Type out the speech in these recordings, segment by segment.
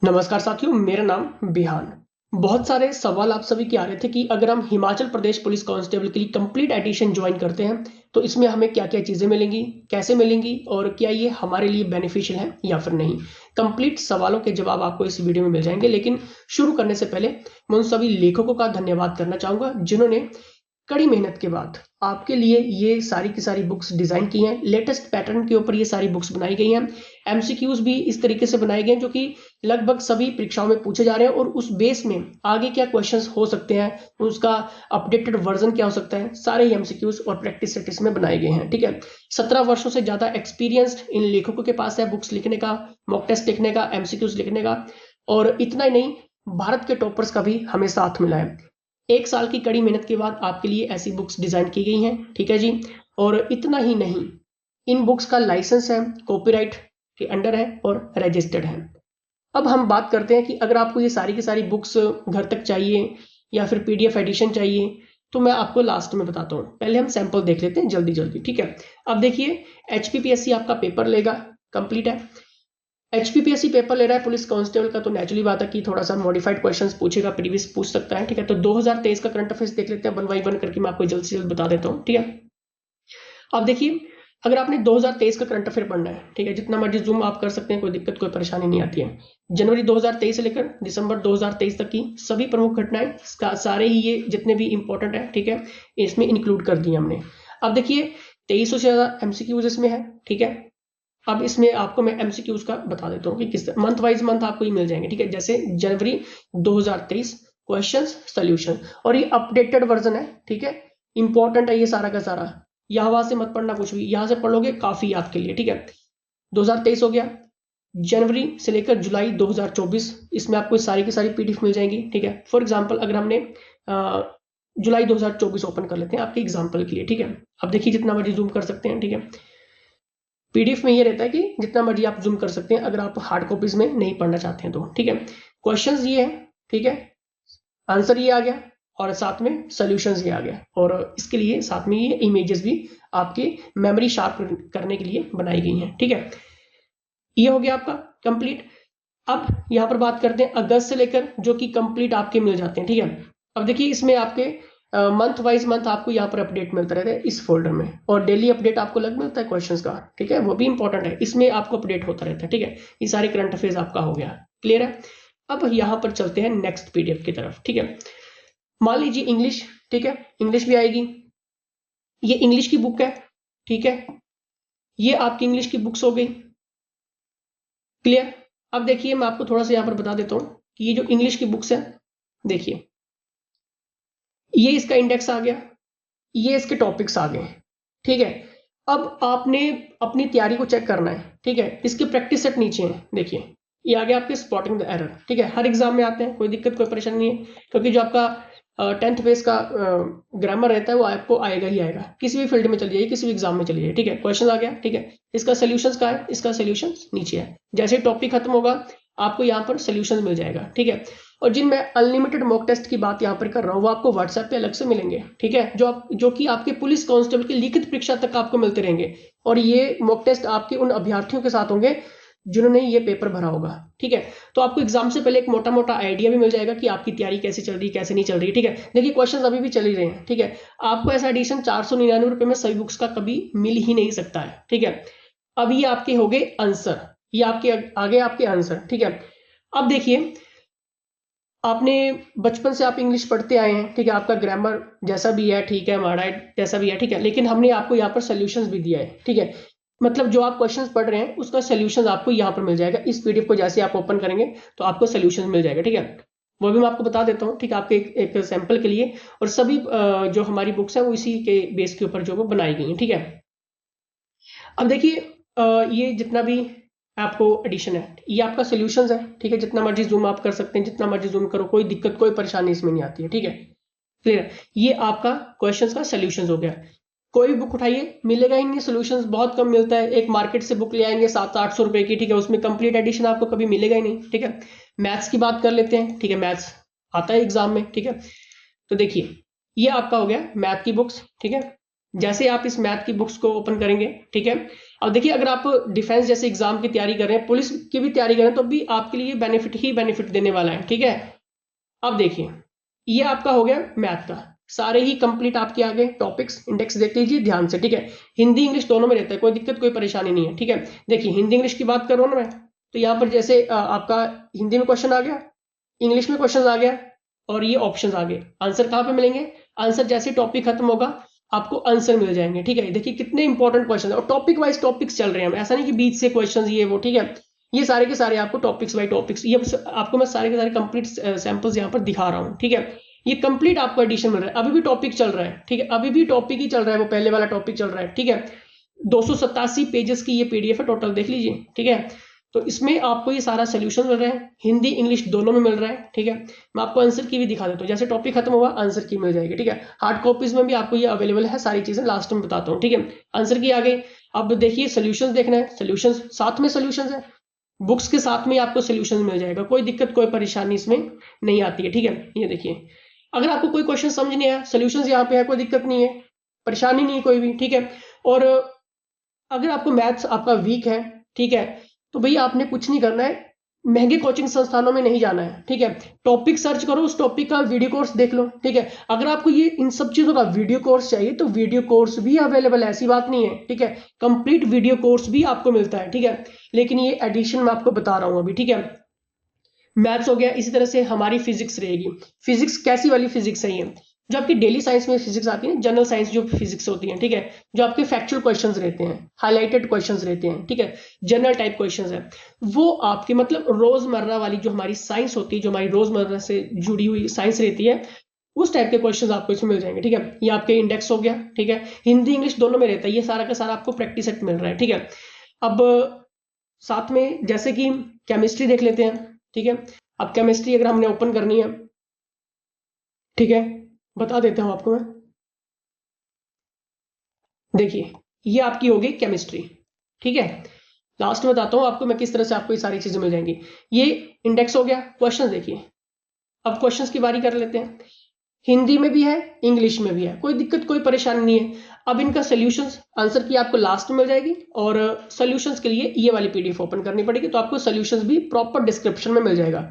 नमस्कार साथियों, मेरा नाम बिहान। बहुत सारे सवाल आप सभी के आ रहे थे कि अगर हम हिमाचल प्रदेश पुलिस कांस्टेबल के लिए कंप्लीट एडिशन ज्वाइन करते हैं तो इसमें हमें क्या-क्या चीज़ें मिलेंगी, कैसे मिलेंगी और क्या ये हमारे लिए बेनिफिशियल है या फिर नहीं। कंप्लीट सवालों के जवाब आपको इस वीडियो में मिल जाएंगे, लेकिन शुरू करने से पहले मैं उन सभी लेखकों का धन्यवाद करना चाहूँगा जिन्होंने कड़ी मेहनत के बाद आपके लिए ये सारी की सारी बुक्स डिज़ाइन की हैं। लेटेस्ट पैटर्न के ऊपर ये सारी बुक्स बनाई गई हैं। एमसीक्यूज़ भी इस तरीके से बनाए गए हैं जो कि लगभग सभी परीक्षाओं में पूछे जा रहे हैं और उस बेस में आगे क्या क्वेश्चंस हो सकते हैं, उसका अपडेटेड वर्जन क्या हो सकता है, सारे ही एमसीक्यूज़ और प्रैक्टिस सेट इसमें बनाए गए हैं। ठीक है, 17 वर्षों से ज़्यादा एक्सपीरियंस्ड इन लेखकों के पास है बुक्स लिखने का, मॉक टेस्ट लिखने का, एमसीक्यूज़ लिखने का। और इतना ही नहीं, भारत के टॉपर्स का भी हमें साथ मिला है। 1 साल की कड़ी मेहनत के बाद आपके लिए ऐसी बुक्स डिज़ाइन की गई हैं। ठीक है जी। और इतना ही नहीं, इन बुक्स का लाइसेंस है, कॉपीराइट के अंडर है और रजिस्टर्ड है। अब हम बात करते हैं कि अगर आपको ये सारी की सारी बुक्स घर तक चाहिए या फिर पीडीएफ एडिशन चाहिए तो मैं आपको लास्ट में बताता हूँ। पहले हम सैंपल देख लेते हैं जल्दी जल्दी। ठीक है, अब देखिए, एचपीपीएससी आपका पेपर लेगा, कंप्लीट है। एचपीपीएससी पेपर ले रहा है पुलिस कांस्टेबल का, तो नेचुरली बात है कि थोड़ा सा मॉडिफाइड क्वेश्चंस पूछेगा, प्रीवियस पूछ सकता है। ठीक है, तो 2023 का करंट अफेयर्स देख लेते हैं वन बाई वन करके, मैं आपको जल्द से जल्द बता देता हूँ। ठीक है, अब देखिए, अगर आपने 2023 का करंट अफेयर पढ़ना है, ठीक है, जितना मर्जी जूम आप कर सकते हैं, कोई दिक्कत कोई परेशानी नहीं आती है। जनवरी 2023 से लेकर दिसंबर 2023 तक की सभी प्रमुख घटनाएं, सारे ही ये जितने भी इंपॉर्टेंट है, ठीक है, इसमें इंक्लूड कर दिए हमने। अब देखिए, 2300 से ज्यादा एमसीक्यूज इसमें है। ठीक है, अब इसमें आपको मैं एमसीक्यूज का बता देता हूँ कि किस मंथ वाइज मंथ आपको ये मिल जाएंगे। ठीक है, जैसे जनवरी 2023 क्वेश्चंस सॉल्यूशन, और ये अपडेटेड वर्जन है। ठीक है, इंपॉर्टेंट है ये सारा का सारा, यहाँ वहां से मत पढ़ना कुछ भी, यहां से पढ़ोगे काफी आपके लिए। ठीक है, 2023 हो गया। जनवरी से लेकर जुलाई 2024, इसमें आपको सारी की सारी पीडीएफ मिल जाएंगी। ठीक है, फॉर एग्जांपल अगर हमने जुलाई 2024 ओपन कर लेते हैं आपके एग्जांपल के लिए। ठीक है, अब देखिए, जितना मर्जी जूम कर सकते हैं। ठीक है, पीडीएफ में ये रहता है कि जितना मर्जी आप जूम कर सकते हैं अगर आप हार्ड कॉपीज में नहीं पढ़ना चाहते हैं तो। ठीक है, क्वेश्चंस ये है, ठीक है, आंसर ये आ गया और साथ में सॉल्यूशंस ये आ गया, और इसके लिए साथ में ये इमेजेस भी आपकी मेमोरी शार्प करने के लिए बनाई गई हैं। ठीक है, ये हो गया आपका कंप्लीट। अब यहाँ पर बात करते हैं अगस्त से लेकर, जो कि कंप्लीट आपके मिल जाते हैं। ठीक है, अब देखिए, इसमें आपके मंथ वाइज मंथ आपको यहाँ पर अपडेट मिलता रहता है इस फोल्डर में, और डेली अपडेट आपको लग मिलता है क्वेश्चंस का। ठीक है, वो भी इंपॉर्टेंट है, इसमें आपको अपडेट होता रहता है। ठीक है, ये सारे करंट अफेयर्स आपका हो गया, क्लियर है। अब यहाँ पर चलते हैं नेक्स्ट पीडीएफ की तरफ। ठीक है, मान लीजिए इंग्लिश, ठीक है, इंग्लिश भी आएगी। ये इंग्लिश की बुक है। ठीक है, ये आपकी इंग्लिश की बुक्स हो गई, क्लियर। अब देखिए, मैं आपको थोड़ा सा यहाँ पर बता देता हूँ कि ये जो इंग्लिश की बुक्स है, देखिए, ये इसका इंडेक्स आ गया, ये इसके टॉपिक्स आ गए। ठीक है, अब आपने अपनी तैयारी को चेक करना है। ठीक है, इसके प्रैक्टिस सेट नीचे हैं, देखिए, ये आ गया आपके स्पॉटिंग द एरर। ठीक है, हर एग्जाम में आते हैं, कोई दिक्कत कोई परेशानी नहीं है, क्योंकि जो आपका 10th बेस का ग्रामर रहता है वो आपको आएगा ही आएगा, किसी भी फील्ड में चली जाइए, किसी भी एग्जाम में चली जाइए। ठीक है, क्वेश्चन आ गया। ठीक है, इसका सोल्यूशन का है, इसका सोल्यूशन नीचे है। जैसे टॉपिक खत्म होगा आपको यहाँ पर सोल्यूशन मिल जाएगा। ठीक है, और जिन मैं अनलिमिटेड मॉक टेस्ट की बात यहाँ पर कर रहा हूँ वो आपको व्हाट्सएप पे अलग से मिलेंगे। ठीक है, जो कि आपके पुलिस कांस्टेबल की लिखित परीक्षा तक आपको मिलते रहेंगे, और ये मॉक टेस्ट आपके उन अभ्यर्थियों के साथ होंगे जिन्होंने ये पेपर भरा होगा। ठीक है, तो आपको एग्जाम से पहले एक मोटा मोटा आइडिया भी मिल जाएगा कि आपकी तैयारी कैसे चल रही है, कैसे नहीं चल रही। ठीक है, देखिए, क्वेश्चन अभी भी चल ही रहे हैं। ठीक है, आपको ऐसा एडिशन 499 रुपए में सभी बुक्स का कभी मिल ही नहीं सकता है। ठीक है, अब ये आपके हो गए आंसर, ये आपके आगे आपके आंसर। ठीक है, अब देखिए, आपने बचपन से आप इंग्लिश पढ़ते आए हैं। ठीक है, आपका ग्रामर जैसा भी है, ठीक है, हमारा जैसा भी है, ठीक है, लेकिन हमने आपको यहाँ पर सोल्यूशंस भी दिया है। ठीक है, मतलब जो आप क्वेश्चंस पढ़ रहे हैं उसका सोल्यूशन आपको यहाँ पर मिल जाएगा। इस पीडीएफ को जैसे आप ओपन करेंगे तो आपको सोल्यूशन मिल जाएगा। ठीक है, वो भी मैं आपको बता देता हूँ, ठीक है, आपके एक सैंपल के लिए। और सभी जो हमारी बुक्स हैं वो इसी के बेस के ऊपर जो वो बनाई गई हैं। ठीक है, अब देखिए, ये जितना भी आपको एडिशन है ये आपका सोल्यूशंस है। ठीक है, जितना मर्जी जूम आप कर सकते हैं, जितना मर्जी जूम करो, कोई दिक्कत कोई परेशानी इसमें नहीं आती है। ठीक है, क्लियर। ये आपका क्वेश्चंस का सोल्यूशंस हो गया। कोई बुक उठाइए, मिलेगा ही नहीं, सोल्यूशंस बहुत कम मिलता है। एक मार्केट से बुक ले आएंगे 700-800 रुपए की, ठीक है, उसमें कंप्लीट एडिशन आपको कभी मिलेगा ही नहीं। ठीक है, मैथ्स की बात कर लेते हैं। ठीक है, मैथ्स आता है एग्जाम में। ठीक है, तो देखिए, ये आपका हो गया मैथ की बुक्स। ठीक है, जैसे आप इस मैथ की बुक्स को ओपन करेंगे, ठीक है, अब देखिए, अगर आप डिफेंस जैसे एग्जाम की तैयारी कर रहे हैं, पुलिस की भी तैयारी कर रहे हैं, तो भी आपके लिए बेनिफिट ही बेनिफिट देने वाला है। ठीक है, अब देखिए, ये आपका हो गया मैथ का, सारे ही कंप्लीट आपके आगे टॉपिक्स इंडेक्स देख लीजिए ध्यान से। ठीक है, हिंदी इंग्लिश दोनों में रहता है, कोई दिक्कत कोई परेशानी नहीं है। ठीक है, देखिए हिंदी इंग्लिश की बात कर रहा हूं ना मैं, तो यहाँ पर जैसे आपका हिंदी में क्वेश्चन आ गया, इंग्लिश में क्वेश्चन आ गया, और ये ऑप्शन आ गए। आंसर कहाँ पे मिलेंगे? आंसर जैसे टॉपिक खत्म होगा आपको आंसर मिल जाएंगे। ठीक है, देखिए कितने इंपॉर्टेंट क्वेश्चन है, और टॉपिक वाइज टॉपिक्स चल रहे हैं, ऐसा नहीं कि बीच से क्वेश्चन ये वो। ठीक है, ये सारे के सारे आपको टॉपिक्स बाई टॉपिक्स, ये आपको मैं सारे के सारे कंप्लीट सैंपल्स यहाँ पर दिखा रहा हूँ। ठीक है, ये कंप्लीट आपको एडिशन मिल रहा है, अभी भी टॉपिक चल रहा है। ठीक है, अभी भी टॉपिक ही चल रहा है, वो पहले वाला टॉपिक चल रहा है। ठीक है, 287 पेजेस की ये पीडीएफ है टोटल, देख लीजिए। ठीक है, तो इसमें आपको ये सारा सोल्यूशन मिल रहा है, हिंदी इंग्लिश दोनों में मिल रहा है। ठीक है, मैं आपको आंसर की भी दिखा देता हूँ, जैसे टॉपिक खत्म हुआ आंसर की मिल जाएगी। ठीक है, हार्ड कॉपीज में भी आपको ये अवेलेबल है, सारी चीजें लास्ट में बताता हूँ। ठीक है, आंसर की आ गई। अब देखिए सोल्यूशन देखना है, सोल्यूशन साथ में सोल्यूशन है, बुक्स के साथ में आपको सोल्यूशन मिल जाएगा, कोई दिक्कत कोई परेशानी इसमें नहीं आती है। ठीक है, ये देखिए, अगर आपको कोई क्वेश्चन समझ नहीं आया, सोल्यूशन यहाँ पे है, कोई दिक्कत नहीं है, परेशानी नहीं है कोई भी। ठीक है, और अगर आपको मैथ्स आपका वीक है, ठीक है, तो भैया आपने कुछ नहीं करना है, महंगे कोचिंग संस्थानों में नहीं जाना है। ठीक है, टॉपिक सर्च करो, उस टॉपिक का वीडियो कोर्स देख लो। ठीक है, अगर आपको ये इन सब चीजों का वीडियो कोर्स चाहिए तो वीडियो कोर्स भी अवेलेबल है, ऐसी बात नहीं है। ठीक है, कंप्लीट वीडियो कोर्स भी आपको मिलता है। ठीक है, लेकिन ये एडिशन मैं आपको बता रहा हूं अभी। ठीक है, मैथ्स हो गया, इसी तरह से हमारी फिजिक्स रहेगी। फिजिक्स कैसी वाली फिजिक्स है? ये जो आपकी डेली साइंस में फिजिक्स आती है, जनरल साइंस जो फिजिक्स होती है। ठीक है, जो आपके फैक्चुअल क्वेश्चंस रहते हैं, हाईलाइटेड क्वेश्चंस रहते हैं। ठीक है, जनरल टाइप क्वेश्चंस है, वो आपके मतलब रोजमर्रा वाली जो हमारी साइंस होती है, जो हमारी रोजमर्रा से जुड़ी हुई साइंस रहती है, उस टाइप के क्वेश्चंस आपको इसमें मिल जाएंगे। ठीक है, ये आपके इंडेक्स हो गया। ठीक है, हिंदी इंग्लिश दोनों में रहता है, ये सारा का सारा आपको प्रैक्टिस सेट मिल रहा है। ठीक है, अब साथ में जैसे कि केमिस्ट्री देख लेते हैं। ठीक है, अब केमिस्ट्री अगर हमने ओपन करनी है, ठीक है, बता देता हूं आपको मैं। देखिए, ये आपकी हो गई केमिस्ट्री। ठीक है, लास्ट में बताता हूं आपको मैं किस तरह से आपको ये सारी चीजें मिल जाएंगी। ये इंडेक्स हो गया। क्वेश्चन देखिए, अब क्वेश्चंस की बारी कर लेते हैं। हिंदी में भी है, इंग्लिश में भी है, कोई दिक्कत कोई परेशानी नहीं है। अब इनका सोल्यूशंस आंसर की आपको लास्ट में मिल जाएगी, और सोल्यूशंस के लिए ये वाली पीडीएफ ओपन करनी पड़ेगी, तो आपको सोल्यूशंस भी प्रॉपर डिस्क्रिप्शन में मिल जाएगा।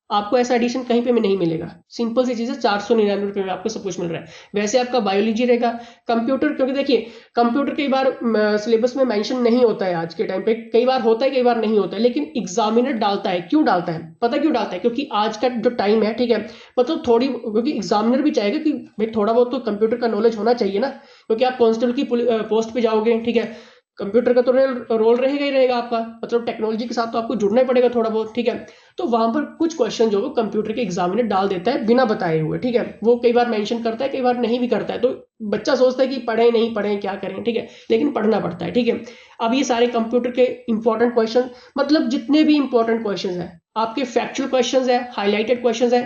आपको ऐसा एडिशन कहीं पे भी नहीं मिलेगा, सिंपल सी चीज है, 499 रुपए में आपको सब कुछ मिल रहा है। वैसे आपका बायोलॉजी रहेगा, कंप्यूटर, क्योंकि देखिए कंप्यूटर कई बार सिलेबस में मेंशन नहीं होता है, आज के टाइम पे कई बार होता है कई बार नहीं होता है, लेकिन एग्जामिनर डालता है। क्यों डालता है? पता क्यों डालता है? क्योंकि आज का जो टाइम है, ठीक है, मतलब थोड़ी, क्योंकि एग्जामिनर भी चाहेगा कि भाई थोड़ा बहुत तो कंप्यूटर का नॉलेज होना चाहिए ना, क्योंकि आप कांस्टेबल की पोस्ट पे जाओगे। ठीक है, कंप्यूटर का तो रोल रहेगा ही रहेगा आपका, मतलब टेक्नोलॉजी के साथ तो आपको जुड़ना ही पड़ेगा थोड़ा बहुत। ठीक है, तो वहां पर कुछ क्वेश्चन जो कंप्यूटर के एग्जामिनर डाल देता है बिना बताए हुए। ठीक है, वो कई बार मेंशन करता है, कई बार नहीं भी करता है, तो बच्चा सोचता है कि पढ़े नहीं पढ़े क्या करें। ठीक है, लेकिन पढ़ना पड़ता है। ठीक है, अब ये सारे कंप्यूटर के इंपॉर्टेंट क्वेश्चन, मतलब जितने भी इंपॉर्टेंट क्वेश्चन है आपके, फैक्चुअल क्वेश्चन है, हाईलाइटेड क्वेश्चन है,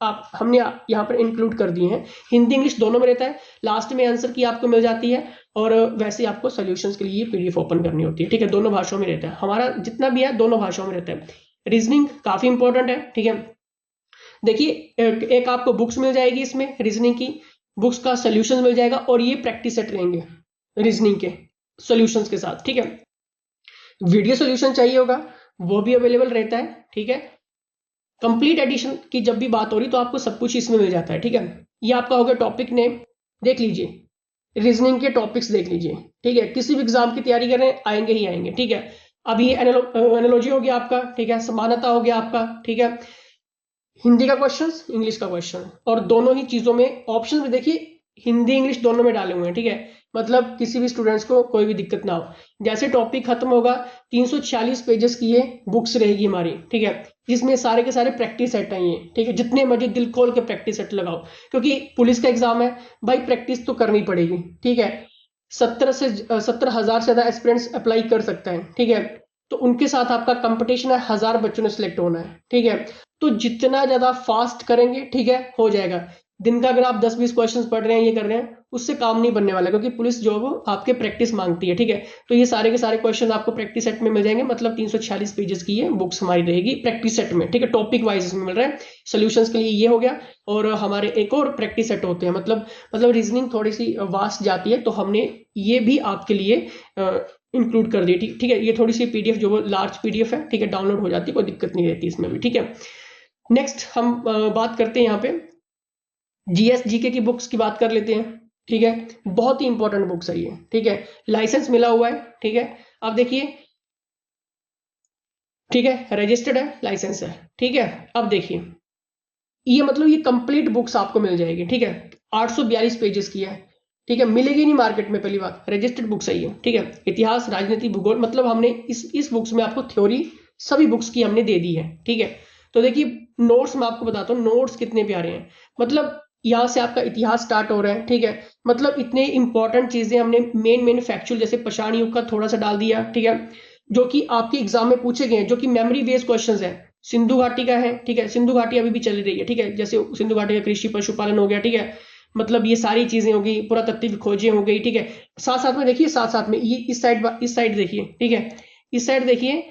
आप हमने यहाँ पर इंक्लूड कर दिए हैं। हिंदी इंग्लिश दोनों में रहता है, लास्ट में आंसर की आपको मिल जाती है, और वैसे आपको सॉल्यूशंस के लिए पीडीएफ ओपन करनी होती है। ठीक है, दोनों भाषाओं में रहता है, हमारा जितना भी है दोनों भाषाओं में रहता है। रीजनिंग काफी इंपॉर्टेंट है। ठीक है, देखिए एक आपको बुक्स मिल जाएगी, इसमें रीजनिंग की बुक्स का सॉल्यूशंस मिल जाएगा, और ये प्रैक्टिस सेट रहेंगे रीजनिंग के सॉल्यूशंस के साथ। ठीक है, वीडियो सॉल्यूशन चाहिए होगा वो भी अवेलेबल रहता है। ठीक है, कंप्लीट एडिशन की जब भी बात हो रही तो आपको सब कुछ इसमें मिल जाता है। ठीक है, ये आपका हो गया टॉपिक नेम, देख लीजिए, रीजनिंग के टॉपिक्स देख लीजिए। ठीक है, किसी भी एग्जाम की तैयारी करें आएंगे ही आएंगे। ठीक है, अब ये एनालॉजी हो गया आपका। ठीक है, समानता हो गया आपका। ठीक है, हिंदी का क्वेश्चन, इंग्लिश का क्वेश्चन, और दोनों ही चीजों में ऑप्शन में देखिए हिंदी इंग्लिश दोनों में डाले हुए हैं। ठीक है, मतलब किसी भी स्टूडेंट्स को कोई भी दिक्कत ना हो। जैसे टॉपिक खत्म होगा, 346 पेजेस की ये बुक्स रहेगी हमारी। ठीक है, जिसमें सारे के सारे प्रैक्टिस सेट हैं ये। ठीक है, जितने मर्जी दिल खोल के प्रैक्टिस सेट लगाओ, क्योंकि पुलिस का एग्जाम है भाई, प्रैक्टिस तो करनी पड़ेगी। ठीक है, 70,000 से ज्यादा एस्पिरेंट्स अप्लाई कर सकते हैं। ठीक है, तो उनके साथ आपका कंपटीशन है, 1000 बच्चों ने सिलेक्ट होना है। ठीक है, तो जितना ज्यादा फास्ट करेंगे, ठीक है, हो जाएगा। दिन का अगर आप 10-20 क्वेश्चंस पढ़ रहे हैं, ये कर रहे हैं, उससे काम नहीं बनने वाला, क्योंकि पुलिस जो है वो आपके प्रैक्टिस मांगती है। ठीक है, तो ये सारे के सारे क्वेश्चन आपको प्रैक्टिस सेट में मिल जाएंगे, मतलब 346 पेजेस की ये बुक्स हमारी रहेगी प्रैक्टिस सेट में। ठीक है, टॉपिक वाइज इसमें मिल रहा है। सोल्यूशंस के लिए ये हो गया, और हमारे एक और प्रैक्टिस सेट होते हैं, मतलब रीजनिंग थोड़ी सी वास्ट जाती है, तो हमने ये भी आपके लिए इंक्लूड कर दी। ठीक है, ये थोड़ी सी पीडीएफ जो वो लार्ज पीडीएफ है, ठीक है, डाउनलोड हो जाती है, कोई दिक्कत नहीं रहती इसमें भी। ठीक है, नेक्स्ट हम बात करते हैं यहाँ पे जीएस जीके की बुक्स की बात कर लेते हैं। ठीक है, बहुत ही इंपॉर्टेंट बुक्स है ये। ठीक है, लाइसेंस मिला हुआ है। ठीक है, अब देखिए, ठीक है, रजिस्टर्ड है, लाइसेंस है। ठीक है, अब देखिए, ये मतलब ये कंप्लीट बुक्स आपको मिल जाएगी। ठीक है, 842 पेजेस की है। ठीक है, मिलेगी नहीं मार्केट में, पहली बात, रजिस्टर्ड बुक्स है ये। ठीक है, इतिहास, राजनीति, भूगोल, मतलब हमने इस बुक्स में आपको थ्योरी सभी बुक्स की हमने दे दी है। ठीक है, तो देखिए नोट्स मैं आपको बताता हूँ, नोट्स कितने प्यारे हैं। मतलब यहाँ से आपका इतिहास स्टार्ट हो रहा है। ठीक है, मतलब इतने इंपॉर्टेंट चीजें हमने मेन फैक्चुअल, जैसे पाषाण युग का थोड़ा सा डाल दिया। ठीक है, जो कि आपके एग्जाम में पूछे गए हैं, जो कि मेमोरी बेस्ड क्वेश्चंस है। सिंधु घाटी का है। ठीक है, सिंधु घाटी अभी भी चल रही है। ठीक है, जैसे सिंधु घाटी का कृषि पशुपालन हो गया। ठीक है, मतलब ये सारी चीजें हो गई, पुरातत्व खोजें हो गई। ठीक है, साथ साथ में देखिए, साथ साथ में ये इस साइड देखिए। ठीक है, इस साइड देखिए,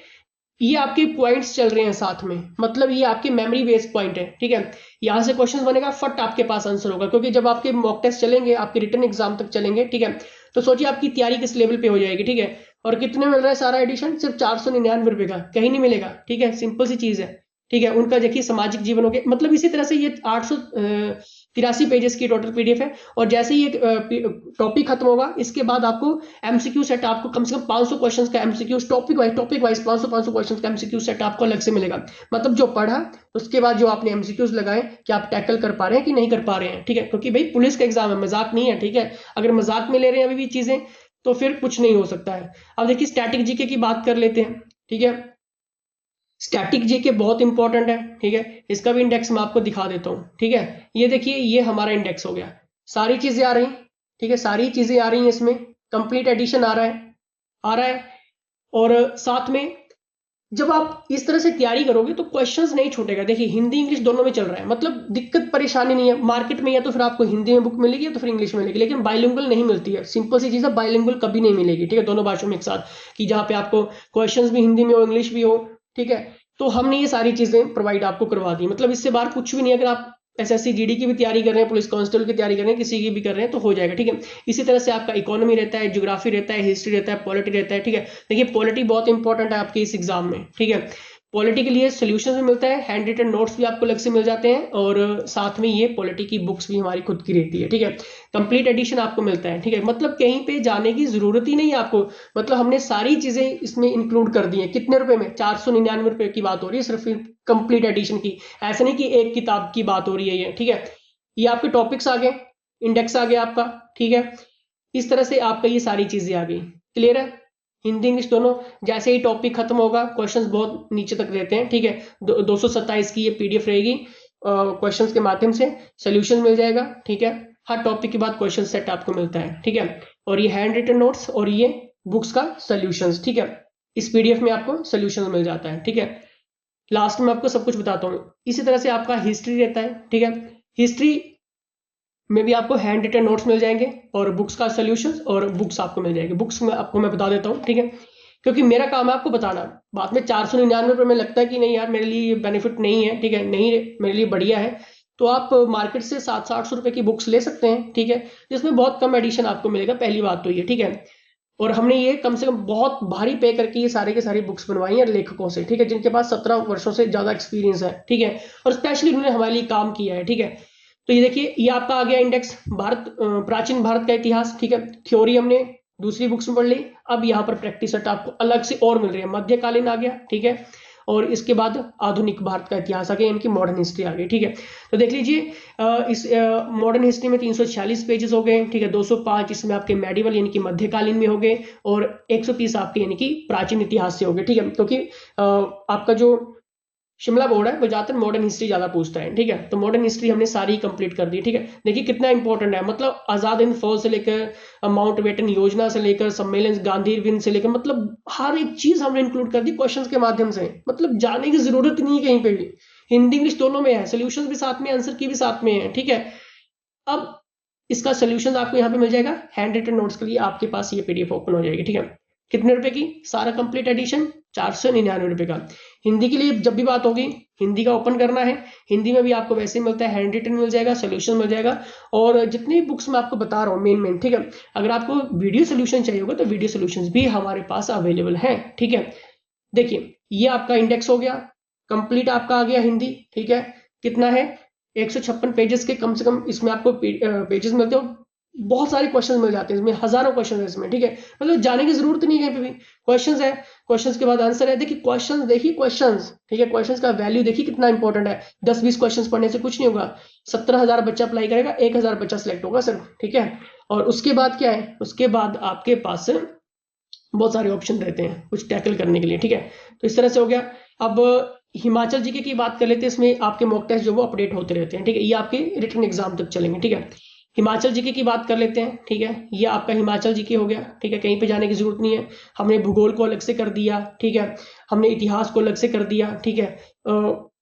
ये आपके पॉइंट्स चल रहे हैं साथ में, मतलब ये आपके मेमोरी बेस्ड पॉइंट है। ठीक है, यहां से क्वेश्चन बनेगा, फट आपके पास आंसर होगा, क्योंकि जब आपके मॉक टेस्ट चलेंगे, आपके रिटन एग्जाम तक चलेंगे। ठीक है, तो सोचिए आपकी तैयारी किस लेवल पे हो जाएगी। ठीक है, और कितने मिल रहा है सारा एडिशन, सिर्फ 499 रुपए का, कहीं नहीं मिलेगा। ठीक है, सिंपल सी चीज है। ठीक है, उनका देखिए सामाजिक जीवन हो गया, मतलब इसी तरह से ये 883 पेजेस की टोटल पीडीएफ है। और जैसे ही ये टॉपिक खत्म होगा, इसके बाद आपको एमसीक्यू सेट, आपको कम से कम 500 क्वेश्चंस का एमसीक्यू, टॉपिक वाइज 500 क्वेश्चंस का एमसीक्यू सेट आपको अलग से मिलेगा। मतलब जो पढ़ा, उसके बाद जो आपने एमसीक्यूज लगाए, कि आप टैकल कर पा रहे हैं कि नहीं कर पा रहे हैं। ठीक है, क्योंकि भाई पुलिस का एग्जाम है, मजाक नहीं है। ठीक है, अगर मजाक में ले रहे हैं अभी भी चीजें, तो फिर कुछ नहीं हो सकता है। अब देखिए स्टैटिक जीके की बात कर लेते हैं। ठीक है, स्टैटिक जीके बहुत इंपॉर्टेंट है। ठीक है, इसका भी इंडेक्स मैं आपको दिखा देता हूं। ठीक है, ये देखिए, ये हमारा इंडेक्स हो गया, सारी चीजें आ रही। ठीक है, सारी चीजें आ रही हैं इसमें, कंप्लीट एडिशन आ रहा है। और साथ में जब आप इस तरह से तैयारी करोगे तो क्वेश्चंस नहीं छूटेगा। देखिए हिंदी इंग्लिश दोनों में चल रहा है, मतलब दिक्कत परेशानी नहीं है मार्केट में, या तो फिर आपको हिंदी में बुक मिलेगी या तो फिर इंग्लिश में मिलेगी, लेकिन बाइलिंगुअल नहीं मिलती है। सिंपल सी चीज है, बाइलिंगुअल कभी नहीं मिलेगी। ठीक है, दोनों भाषाओं में एक साथ, कि जहाँ पे आपको क्वेश्चंस भी हिंदी में हो, इंग्लिश भी हो। ठीक है, तो हमने ये सारी चीजें प्रोवाइड आपको करवा दी, मतलब इससे बाहर कुछ भी नहीं। अगर आप एसएससी जीडी की भी तैयारी कर रहे हैं, पुलिस कांस्टेबल की तैयारी कर रहे हैं, किसी की भी कर रहे हैं, तो हो जाएगा। ठीक है, इसी तरह से आपका इकोनॉमी रहता है, ज्योग्राफी रहता है, हिस्ट्री रहता है, पॉलिटी रहता है। ठीक है, देखिए पॉलिटी बहुत इंपॉर्टेंट है आपके इस एग्जाम में। ठीक है, पॉलिटी के लिए सोल्यूशन भी मिलता है, हैंड रिटन नोट्स भी आपको अलग से मिल जाते हैं, और साथ में ये पॉलिटी की बुक्स भी हमारी खुद की रहती है। ठीक है, कंप्लीट एडिशन आपको मिलता है। ठीक है, मतलब कहीं पे जाने की जरूरत ही नहीं है आपको, मतलब हमने सारी चीजें इसमें इंक्लूड कर दी है। कितने रुपए में, 499 रुपए की बात हो रही है सिर्फ कंप्लीट एडिशन की, ऐसा नहीं कि एक किताब की बात हो रही है ये। ठीक है, ये आपके टॉपिक्स आ गए, इंडेक्स आ गया आपका। ठीक है, इस तरह से आपका ये सारी चीजें आ गई। क्लियर है, हिंदी इंग्लिश दोनों। जैसे ही टॉपिक खत्म होगा, क्वेश्चंस बहुत नीचे तक रहते हैं। ठीक है, 227 की ये पीडीएफ रहेगी, क्वेश्चंस के माध्यम से सोल्यूशन मिल जाएगा। ठीक है, हर टॉपिक के बाद क्वेश्चन सेट आपको मिलता है। ठीक है, और ये हैंड रिटन नोट्स और ये बुक्स का सोल्यूशन। ठीक है, इस पीडीएफ में आपको सोल्यूशन मिल जाता है। ठीक है, लास्ट में आपको सब कुछ बताता हूँ। इसी तरह से आपका हिस्ट्री रहता है। ठीक है, हिस्ट्री में भी आपको हैंड रिटन नोट्स मिल जाएंगे, और बुक्स का सोल्यूशंस और बुक्स आपको मिल जाएंगे। बुक्स में आपको मैं बता देता हूँ। ठीक है, क्योंकि मेरा काम है आपको बताना, बाद में 499 में लगता है कि नहीं यार मेरे लिए ये बेनिफिट नहीं है। ठीक है, नहीं, मेरे लिए बढ़िया है, तो आप मार्केट से 700-800 रुपए की बुक्स ले सकते हैं। ठीक है, जिसमें बहुत कम एडिशन आपको मिलेगा, पहली बात तो ये। ठीक है, और हमने ये कम से कम बहुत भारी पे करके ये सारे के सारी बुक्स बनवाई हैं लेखकों से। ठीक है, जिनके पास 17 वर्षों से ज्यादा एक्सपीरियंस है। ठीक है, और स्पेशली उन्होंने हमारे लिए काम किया है। ठीक है, तो ये देखिए, ये आपका आ गया इंडेक्स, प्राचीन भारत का इतिहास। ठीक है, थ्योरी हमने दूसरी बुक्स में पढ़ ली, अब यहाँ पर प्रैक्टिस सेट आपको अलग से और मिल रही है। मध्यकालीन आ गया। ठीक है, और इसके बाद आधुनिक भारत का इतिहास आ गया, इनकी मॉडर्न हिस्ट्री आ गई। ठीक है, तो देख लीजिए, इस मॉडर्न हिस्ट्री में 346 पेजेस हो गए। ठीक है, 205 इसमें आपके मेडिवल यानी कि मध्यकालीन में हो गए, और 130 आपके यानी कि प्राचीन इतिहास से हो गए। ठीक है, क्योंकि आपका जो शिमला बोर्ड है वो ज्यादातर मॉडर्न हिस्ट्री ज्यादा पूछता है। ठीक है, तो मॉडर्न हिस्ट्री हमने सारी कंप्लीट कर दी। ठीक है, देखिए कितना इंपॉर्टेंट है, मतलब आजाद हिंद फौज से लेकर माउंटबेटन योजना से लेकर सम्मेलन गांधी विन से लेकर, मतलब हर एक चीज हमने इंक्लूड कर दी क्वेश्चंस के माध्यम से। मतलब जाने की जरूरत नहीं है कहीं पे भी, हिंदी इंग्लिश दोनों में है, सोल्यूशन भी साथ में, आंसर की भी साथ में है। ठीक है, अब इसका सोल्यूशन आपको यहाँ पे मिल जाएगा, हैंड रिटन नोट्स के लिए आपके पास ये पीडीएफ ओपन हो जाएगी। ठीक है, कितने रुपए की, सारा कंप्लीट एडिशन 499 रुपए का। हिंदी के लिए जब भी बात होगी हिंदी का ओपन करना है, हिंदी में भी आपको वैसे ही मिलता है, हैंड रिटन मिल जाएगा, सोल्यूशन मिल जाएगा, और जितनी बुक्स मैं आपको बता रहा हूँ मेन, ठीक है। अगर आपको वीडियो सोल्यूशन चाहिए होगा तो वीडियो सोल्यूशन भी हमारे पास अवेलेबल है, ठीक है। देखिए ये आपका इंडेक्स हो गया, कंप्लीट आपका आ गया हिंदी, ठीक है। कितना है 156 पेजेस के कम से कम इसमें आपको पेजेस मिलते हो, बहुत सारे क्वेश्चन मिल जाते हैं इसमें, हजारों क्वेश्चन है इसमें, ठीक है। मतलब जाने की जरूरत नहीं है कहीं पे भी, क्वेश्चंस है, क्वेश्चंस के बाद आंसर है। देखिए क्वेश्चंस, देखिए क्वेश्चंस, ठीक है। क्वेश्चंस का वैल्यू देखिए कितना इंपॉर्टेंट है, 10-20 क्वेश्चंस पढ़ने से कुछ नहीं होगा। 17,000 बच्चा अप्लाई करेगा, 1,000 बच्चा सिलेक्ट होगा सिर्फ, ठीक है। और उसके बाद क्या है, उसके बाद आपके पास बहुत सारे ऑप्शन रहते हैं कुछ टैकल करने के लिए, ठीक है। तो इस तरह से हो गया। अब हिमाचल जीके की बात कर लेते हैं, इसमें आपके मॉक टेस्ट जो वो अपडेट होते रहते हैं, ठीक है। ये आपके रिटन एग्जाम तक चलेंगे, ठीक है। हिमाचल जीके की बात कर लेते हैं, ठीक है। ये आपका हिमाचल जीके हो गया, ठीक है। कहीं पे जाने की जरूरत नहीं है, हमने भूगोल को अलग से कर दिया, ठीक है। हमने इतिहास को अलग से कर दिया, ठीक है।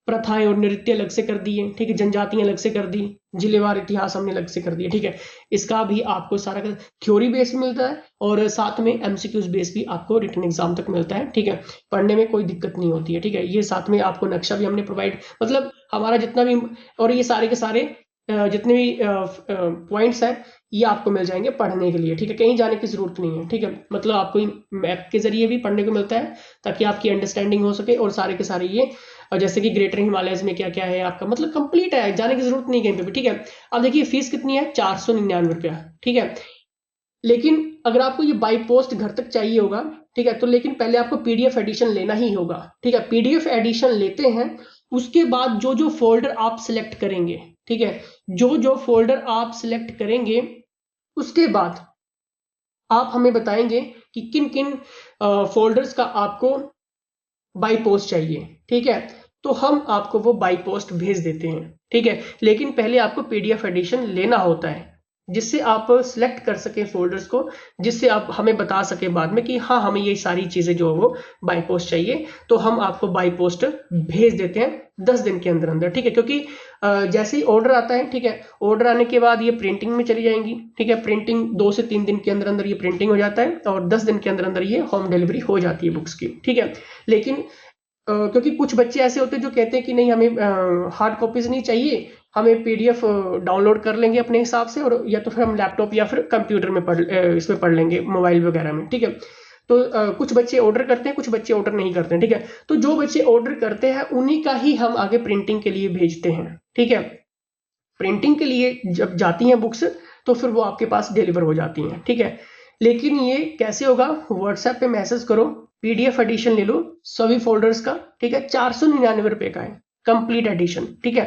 प्रथाएं और नृत्य अलग से कर दिए, ठीक है। जनजातियां अलग से कर दी, जिलेवार इतिहास हमने अलग से कर दिया, ठीक है। इसका भी आपको सारा थ्योरी बेस मिलता है और साथ में एमसीक्यूज बेस भी आपको रिटन एग्जाम तक मिलता है, ठीक है। पढ़ने में कोई दिक्कत नहीं होती है, ठीक है। ये साथ में आपको नक्शा भी हमने प्रोवाइड, मतलब हमारा जितना भी, और ये सारे के सारे जितने भी पॉइंट्स हैं ये आपको मिल जाएंगे पढ़ने के लिए, ठीक है। कहीं जाने की जरूरत नहीं है, ठीक है। मतलब आपको मैप के जरिए भी पढ़ने को मिलता है ताकि आपकी अंडरस्टैंडिंग हो सके, और सारे के सारे ये, और जैसे कि ग्रेटर हिमालयस में क्या क्या है आपका, मतलब कंप्लीट है, जाने की जरूरत नहीं कहीं पे भी, ठीक है। अब देखिए फीस कितनी है, 499 रुपया, ठीक है। लेकिन अगर आपको ये बाई पोस्ट घर तक चाहिए होगा, ठीक है, तो लेकिन पहले आपको पीडीएफ एडिशन लेना ही होगा, ठीक है। पीडीएफ एडिशन लेते हैं, उसके बाद जो जो फोल्डर आप सिलेक्ट करेंगे, ठीक है, जो जो फोल्डर आप सिलेक्ट करेंगे उसके बाद आप हमें बताएंगे कि किन किन फोल्डर्स का आपको बाई पोस्ट चाहिए, ठीक है। तो हम आपको वो बाई पोस्ट भेज देते हैं, ठीक है। लेकिन पहले आपको पीडीएफ एडिशन लेना होता है, जिससे आप सिलेक्ट कर सके फोल्डर्स को, जिससे आप हमें बता सके बाद में कि हाँ हमें ये सारी चीजें जो है वो बाई पोस्ट चाहिए, तो हम आपको बाई पोस्ट भेज देते हैं 10 दिन के अंदर अंदर, ठीक है। क्योंकि जैसे ही ऑर्डर आता है, ठीक है, ऑर्डर आने के बाद ये प्रिंटिंग में चली जाएंगी, ठीक है। प्रिंटिंग 2 से 3 दिन के अंदर अंदर ये प्रिंटिंग हो जाता है, और 10 दिन के अंदर अंदर ये होम डिलीवरी हो जाती है बुक्स की, ठीक है। लेकिन क्योंकि कुछ बच्चे ऐसे होते हैं जो कहते हैं कि नहीं हमें हार्ड कॉपीज नहीं चाहिए, हमें पीडीएफ डाउनलोड कर लेंगे अपने हिसाब से, और या तो फिर हम लैपटॉप या फिर कंप्यूटर में इसमें पढ़ लेंगे, मोबाइल वगैरह में, ठीक है। तो कुछ बच्चे ऑर्डर करते हैं, कुछ बच्चे ऑर्डर नहीं करते हैं, ठीक है। तो जो बच्चे ऑर्डर करते हैं उन्हीं का ही हम आगे प्रिंटिंग के लिए भेजते हैं, ठीक है। प्रिंटिंग के लिए जब जाती हैं बुक्स तो फिर वो आपके पास डिलीवर हो जाती हैं, ठीक है। लेकिन ये कैसे होगा, व्हाट्सएप पे मैसेज करो, पीडीएफ एडिशन ले लो सभी फोल्डर्स का, ठीक है। 499 रुपए का है कंप्लीट एडिशन, ठीक है।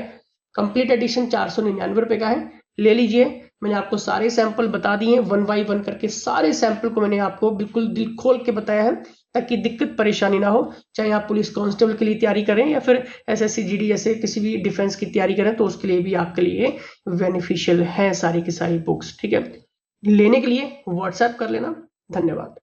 कंप्लीट एडिशन 499 रुपए का है, ले लीजिए। मैंने आपको सारे सैंपल बता दिए, 1 बाई 1 करके सारे सैंपल को मैंने आपको बिल्कुल दिल खोल के बताया है, ताकि दिक्कत परेशानी ना हो। चाहे आप पुलिस कांस्टेबल के लिए तैयारी करें या फिर एसएससी जीडी जैसे किसी भी डिफेंस की तैयारी करें, तो उसके लिए भी आपके लिए बेनिफिशियल है सारी की सारी बुक्स, ठीक है। लेने के लिए व्हाट्सएप कर लेना। धन्यवाद।